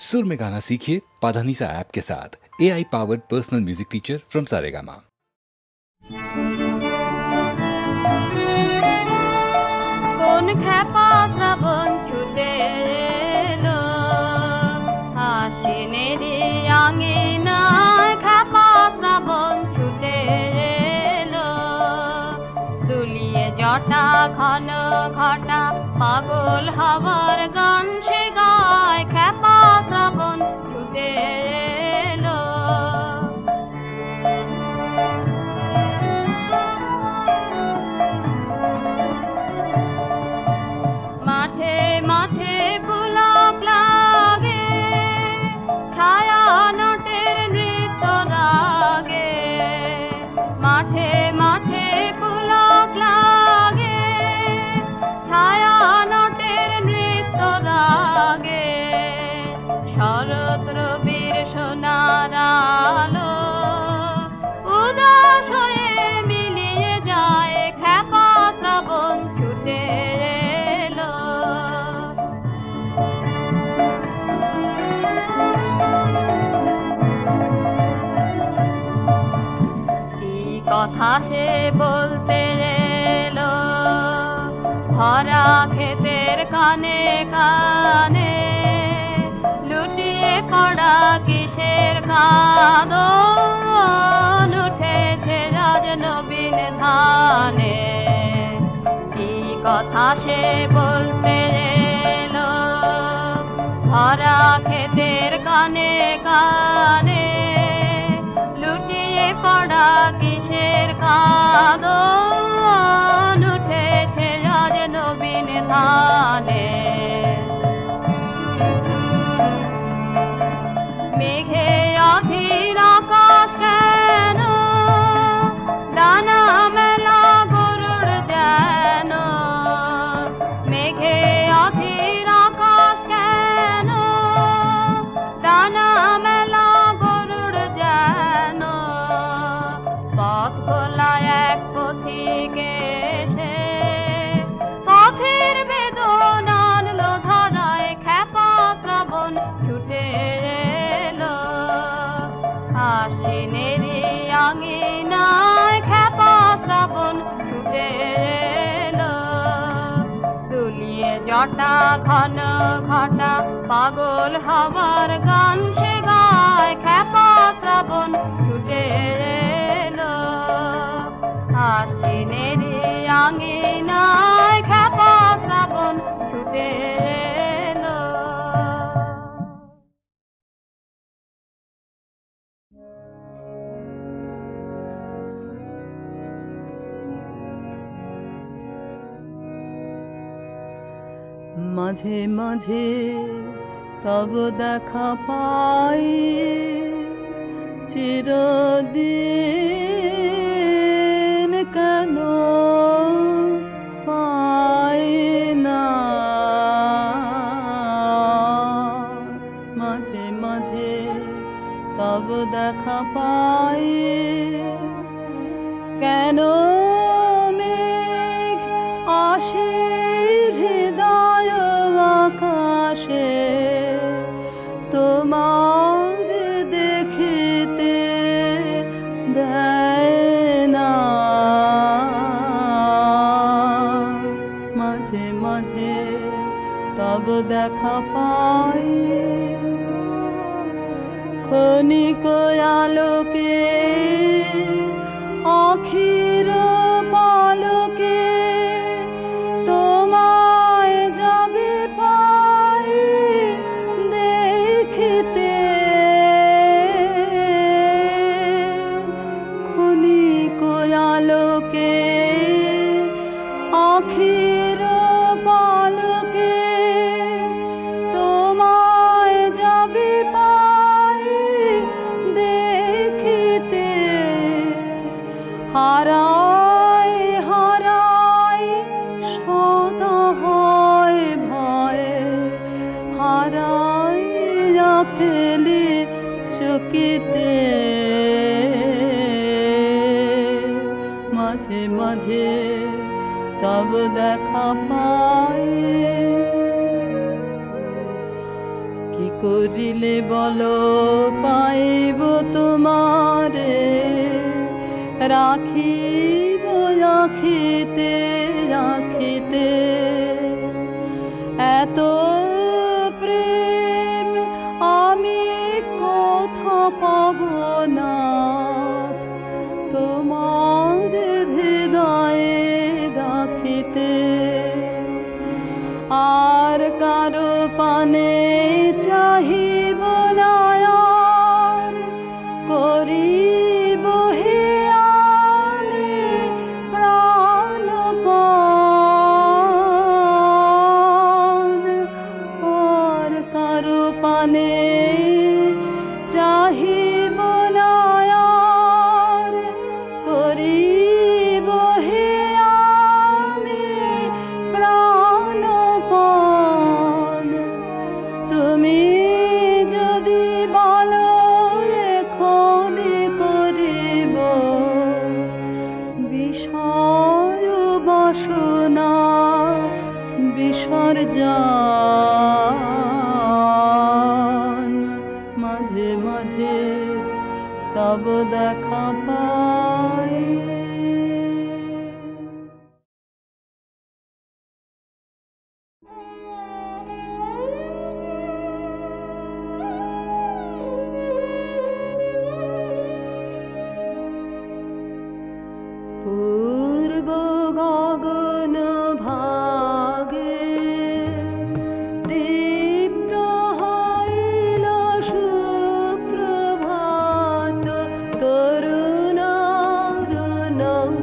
सुर में गाना सीखिए पाधानीसा ऐप के साथ। AI powered personal music teacher from Saregama. কোন খেপা শ্রাবণ ছুটে এলো আশ্বিনেরি আঙিনায়, খেপা শ্রাবণ ছুটে এলো দুলিয়ে জটা ঘন ঘটা পাগল হওয়ার গান সে গায়, খেপা শ্রাবণ ছুটে এলো। মাঠে মাঠে পুলক লাগে ছায়া নটের নৃত্য রাগে, মাঠে মাঠে পুলক লাগে ছায়া নটের নৃত্য রাগে, শরৎ রবির সোনার আলো উদাস হয়ে মিলিয়ে যায়, খেপা শ্রাবণ ছুটে এলো। কি কথা সে বলতে এলো ভরা ক্ষেতের কানে কানে, লুটিয়ে পড়া কিসের কাঁদন উঠেছে রাজ নবীন ধানে। কি কথা সে বলতে এলো ভরা ক্ষেতের কানে কানে, লুটিয়ে পড়া কিসের কাঁদন উঠেছে রাজ নবীন ধানে। মেঘে অধীর আকাশ কেন, ডানা মেলা গরুড় যেন, মেঘে অধীর আকাশ কেন, ডানা মেলা গরুড় যেন, পথ ভোলায় এক পথিক এসে পথের বেদনা আনলো ধরায়, খেপা শ্রাবণ ছুটে এলো আশ্বিনেরি আঙিনায়, খেপা শ্রাবণ ছুটে এলো দুলিয়ে জটা ঘন ঘটা পাগল হওয়ার গান সে গায়, খেপা শ্রাবণ ছুটে এলো আশ্বিনেরি আঙিনায়, খেপা শ্রাবণ ছুটে এলো। মাঝে মাঝে তব দেখা পাই, চিরদিন কেন পাই না। মাঝে মাঝে তব দেখা পাই, কেন মেঘ আসে হৃদয় আকাশে, তোমার দেখিতে দেয় না। মাঝে মাঝে তব দেখা পাই, ক্ষণিক আলোকে আখির পালকে, তোমায় যাবে পাই দেখিতে, ক্ষণিক আলোকে আখির পালকে, তোমায় যাবে পাই দেখিতে। হারায় হারায় সদা হয় ভয়ে, হারাইয়া ফেলি চকিতে। মাঝে মাঝে তব দেখা পাই, কি করিলে বলো পাইব তোমারে, রাখিব রাখিতে রাখিতে এত প্রেম আমি কোথা পাব না, তোমার হৃদয়ে রাখিতে। আর কারো পানে চাহিব না, আর করিব হিয়ানে প্রাণপণ। আর কারো পানে চাহিব না, আর করিব হিয়ানে প্রাণপণ। তুমি যদি বলো এখনি করিব বিষয় বাসনা বিসর্জন, মাঝে মাঝে তব দেখা পাই। পূর্ব গগন ভাগে দীপ্ত হইল সুপ্রভাত, তরুণ অরুণ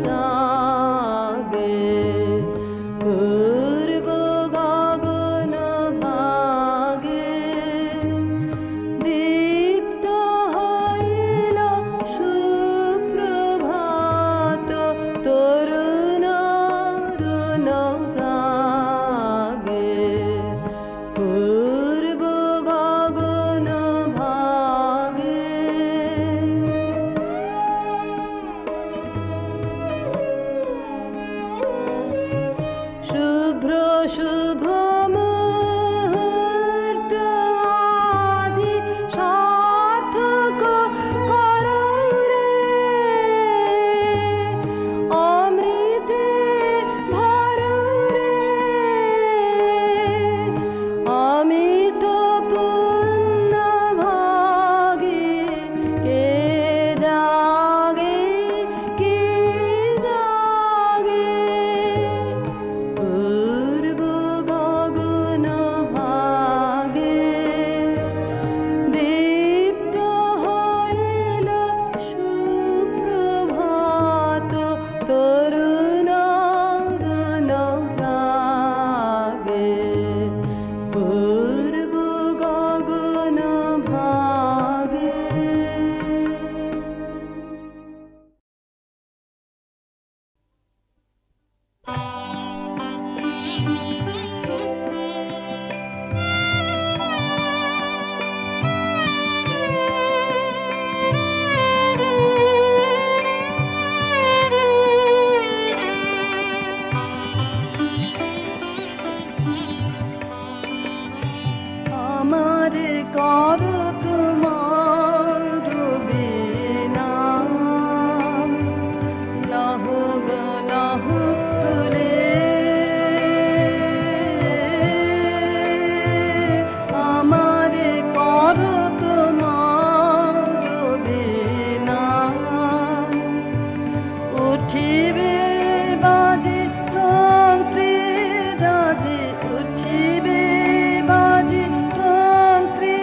রাগে। পূর্ব গগন ভাগে দীপ্ত হইল সুপ্রভাত, তরুণ অরুণ রাগে। পূর্ব গগন ভাগে শুভ্র শুভ মুহূর্ত আদি সার্থক করো রে, অমৃতে ভরো রে, অমিত পুণ্য ভাগে কে জাগে কে জাগে। পূর্ব গগন ভাগে দীপ্ত হইল সুপ্রভাত, তরুণ অরুণ রাগে। পূর্ব গগন ভাগে আমারে করো তোমার বিনা, লাহ গো লাহ তুলে। আমারে করো তোমার বিনা, উঠিবে বাজে তন্ত্রে রাজে, উঠিবে বাজে তন্ত্রে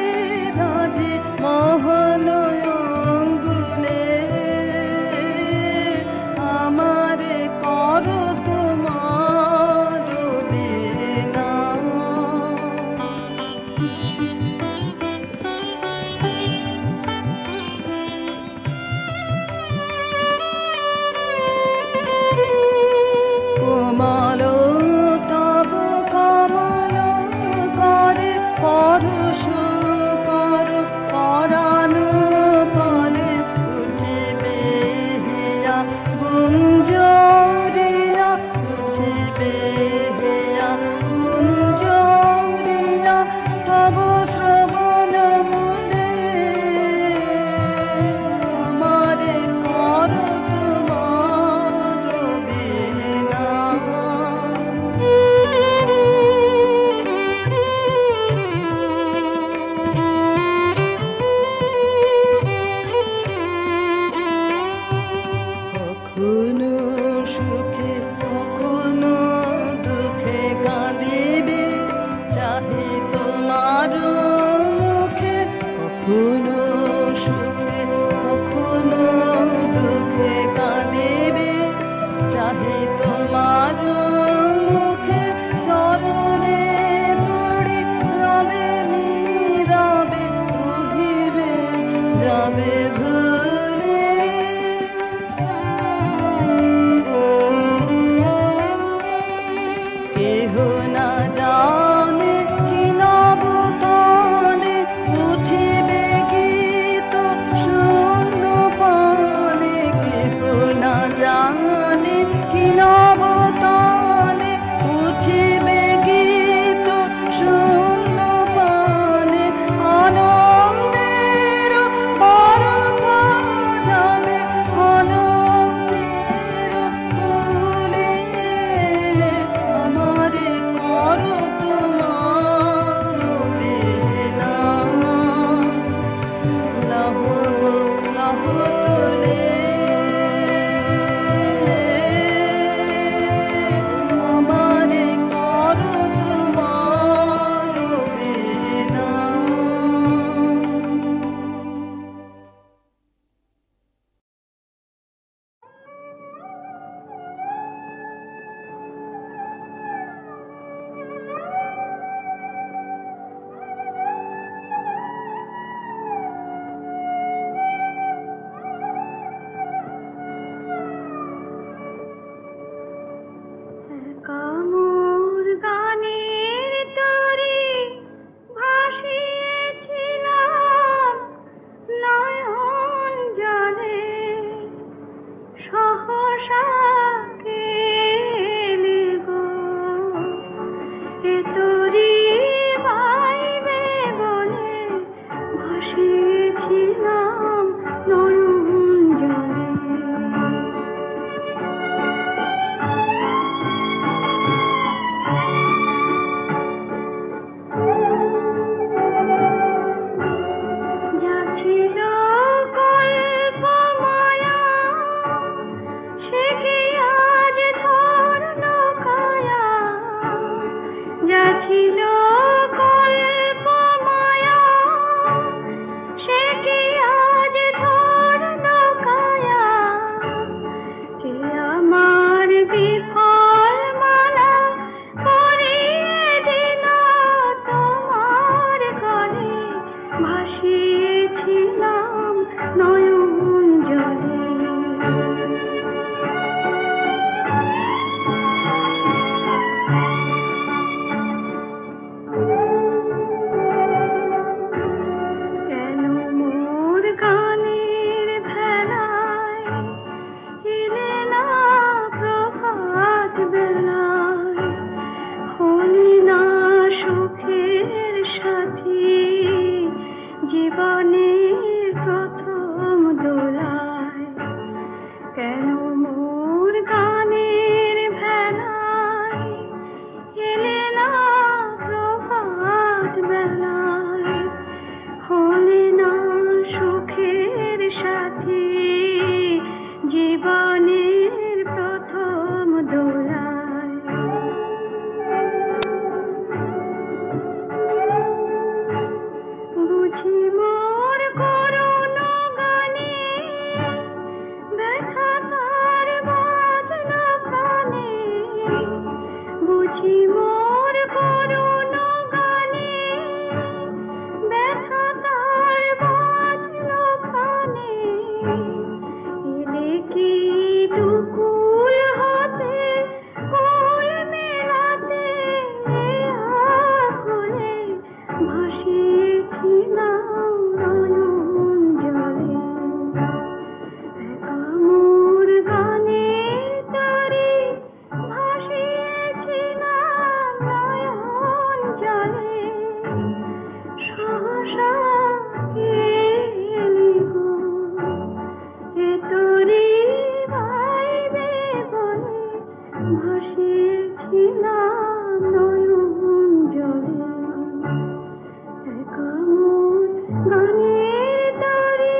গানের তরে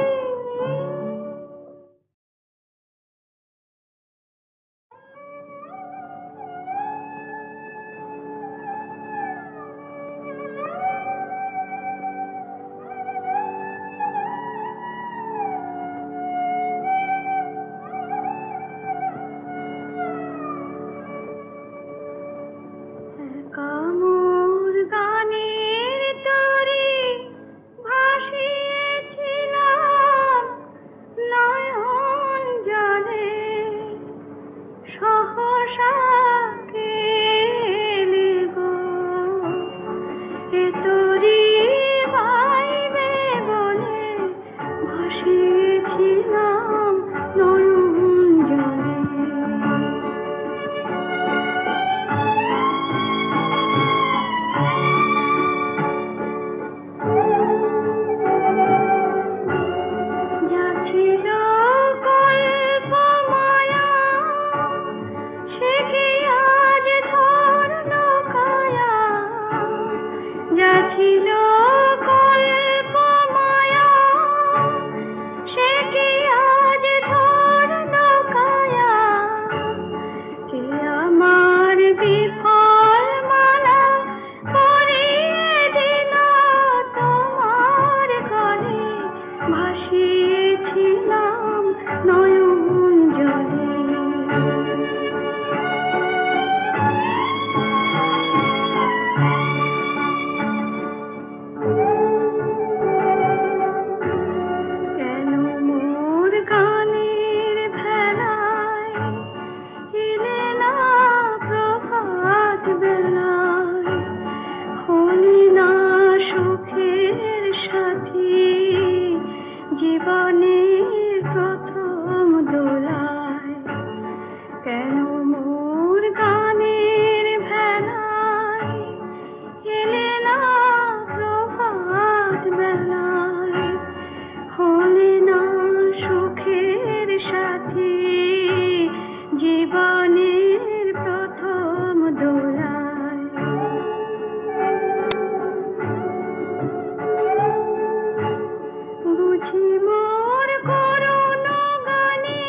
কামুর গানের তরে ভাসিয়েছিলাম নয়ন জলে সহসা কেলে গো এ তোরি বাইবে বলে ভাসিয়েছিলাম নয়ন জলে যা ছিল কল্পমায়া সে কি আজ ধরল কায়া যা ছিল কল্পমায়া সে কি আজ ধরল কায়া কে আমার বিফল মালা পরিয়ে দিল তোমার গলে ভাসিয়েছিলাম নয়ন জলে কেন মোর গানের ভেলায় এলে না প্রভাত বেলায় হলি না সুখের সাথী জীবনের প্রথম দোলায় কেন মোর গানের ভেলায় এলে না প্রভাত বেলায় হলি না সুখের সাথী জীবনের প্রথম দোলায় বুঝি মোর করুণ গানে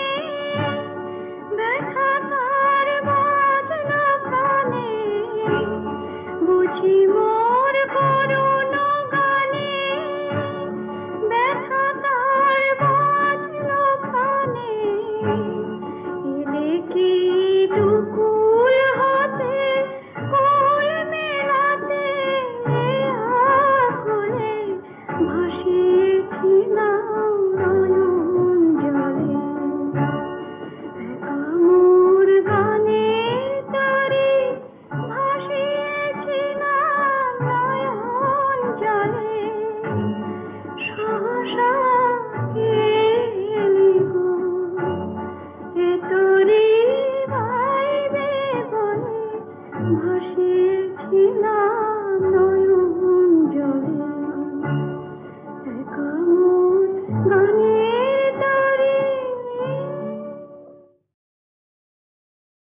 ব্যথা তার বাজল প্রাণে বুঝি মোর করুণ গানে ব্যথা তার বাজল প্রাণে এলে কি দুকুল হতে কুল মেলাতে আকুলে ভাসিয়েছিলাম নয়ন জলে কামুর গানের তরে ভাসিয়েছিলাম নয়ন জলে সহসা এলি গো এ তোরি বাইবে বলে ভাসিয়েছিলাম